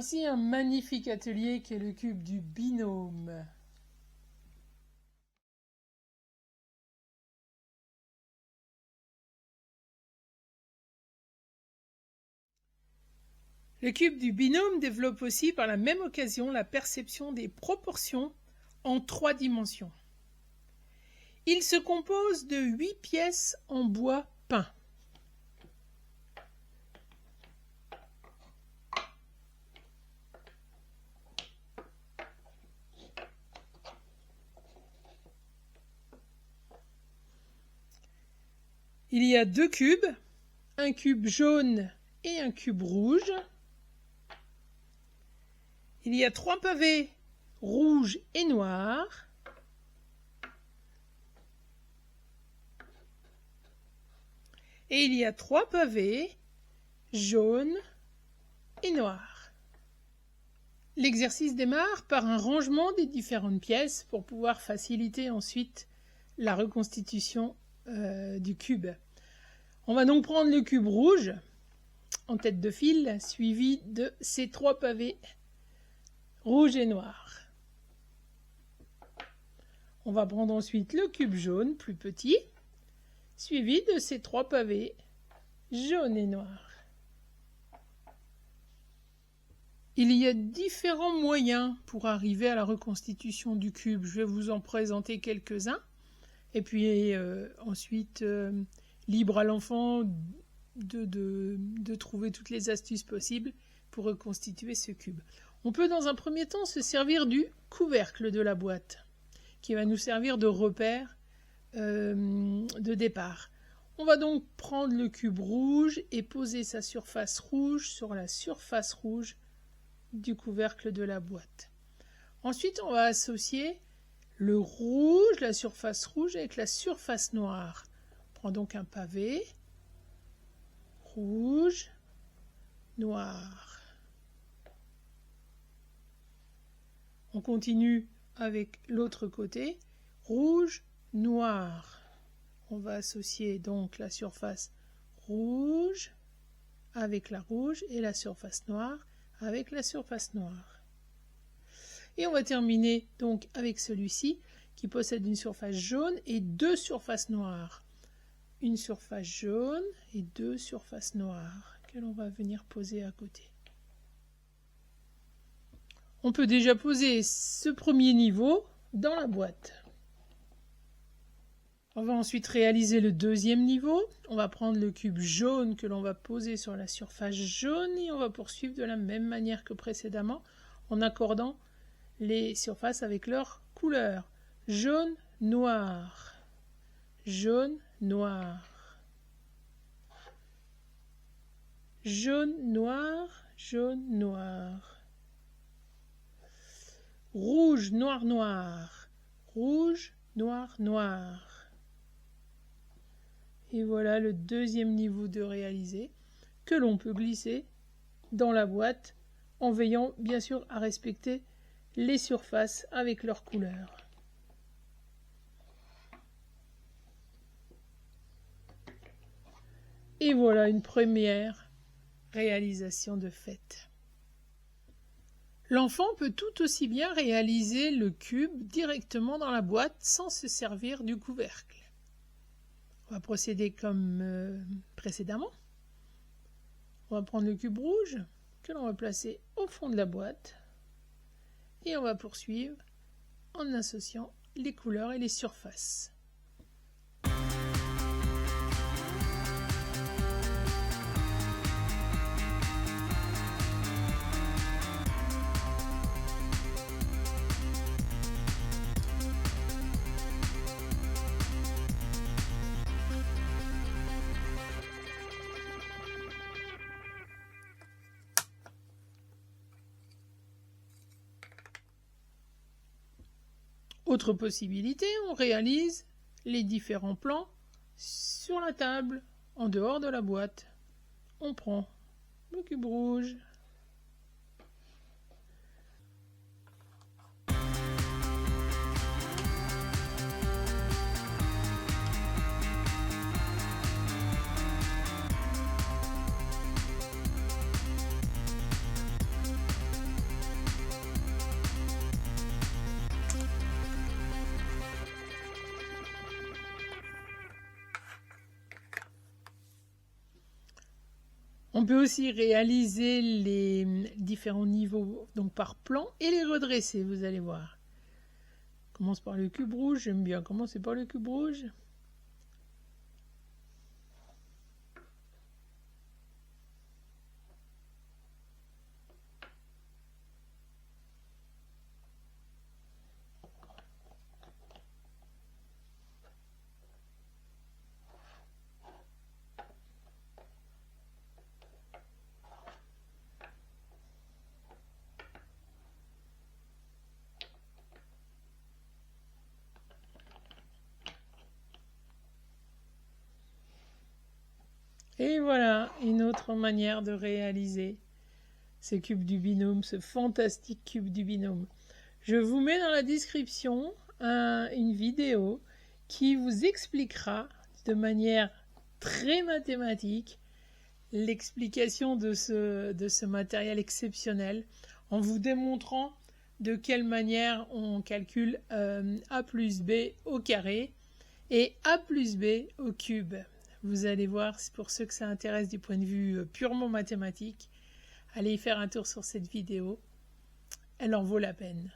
Voici un magnifique atelier qui est le cube du binôme. Le cube du binôme développe aussi par la même occasion la perception des proportions en 3 dimensions. Il se compose de 8 pièces en bois peint. Il y a 2 cubes, un cube jaune et un cube rouge. Il y a 3 pavés rouges et noirs. Et il y a 3 pavés jaunes et noirs. L'exercice démarre par un rangement des différentes pièces pour pouvoir faciliter ensuite la reconstitution du cube. On va donc prendre le cube rouge en tête de file, suivi de ces 3 pavés rouges et noirs. On va prendre ensuite le cube jaune, plus petit, suivi de ces 3 pavés jaunes et noirs. Il y a différents moyens pour arriver à la reconstitution du cube. Je vais vous en présenter quelques-uns. Et puis ensuite, libre à l'enfant de trouver toutes les astuces possibles pour reconstituer ce cube. On peut dans un premier temps se servir du couvercle de la boîte, qui va nous servir de repère de départ. On va donc prendre le cube rouge et poser sa surface rouge sur la surface rouge du couvercle de la boîte. Ensuite, on va associer le rouge, la surface rouge, avec la surface noire. On prend donc un pavé, rouge, noir. On continue avec l'autre côté, rouge, noir. On va associer donc la surface rouge avec la rouge et la surface noire avec la surface noire. Et on va terminer donc avec celui-ci qui possède une surface jaune et 2 surfaces noires. Une surface jaune et 2 surfaces noires que l'on va venir poser à côté. On peut déjà poser ce premier niveau dans la boîte. On va ensuite réaliser le deuxième niveau. On va prendre le cube jaune que l'on va poser sur la surface jaune et on va poursuivre de la même manière que précédemment en accordant les surfaces avec leur couleur. Jaune, noir. Jaune, noir. Jaune, noir, jaune, noir. Rouge, noir, noir. Rouge, noir, noir. Et voilà le deuxième niveau de réaliser que l'on peut glisser dans la boîte en veillant bien sûr à respecter les surfaces avec leur couleur. Et voilà une première réalisation de fait. L'enfant peut tout aussi bien réaliser le cube directement dans la boîte sans se servir du couvercle. On va procéder comme précédemment. On va prendre le cube rouge que l'on va placer au fond de la boîte et on va poursuivre en associant les couleurs et les surfaces. Autre possibilité, on réalise les différents plans sur la table, en dehors de la boîte. On prend le cube rouge, On peut aussi réaliser les différents niveaux donc par plan et les redresser, vous allez voir. On commence par le cube rouge, j'aime bien commencer par le cube rouge. Et voilà une autre manière de réaliser ce cube du binôme, ce fantastique cube du binôme. Je vous mets dans la description une vidéo qui vous expliquera de manière très mathématique l'explication de ce matériel exceptionnel en vous démontrant de quelle manière on calcule a plus b au carré et a plus b au cube. Vous allez voir, c'est pour ceux que ça intéresse du point de vue purement mathématique. Allez y faire un tour sur cette vidéo, elle en vaut la peine.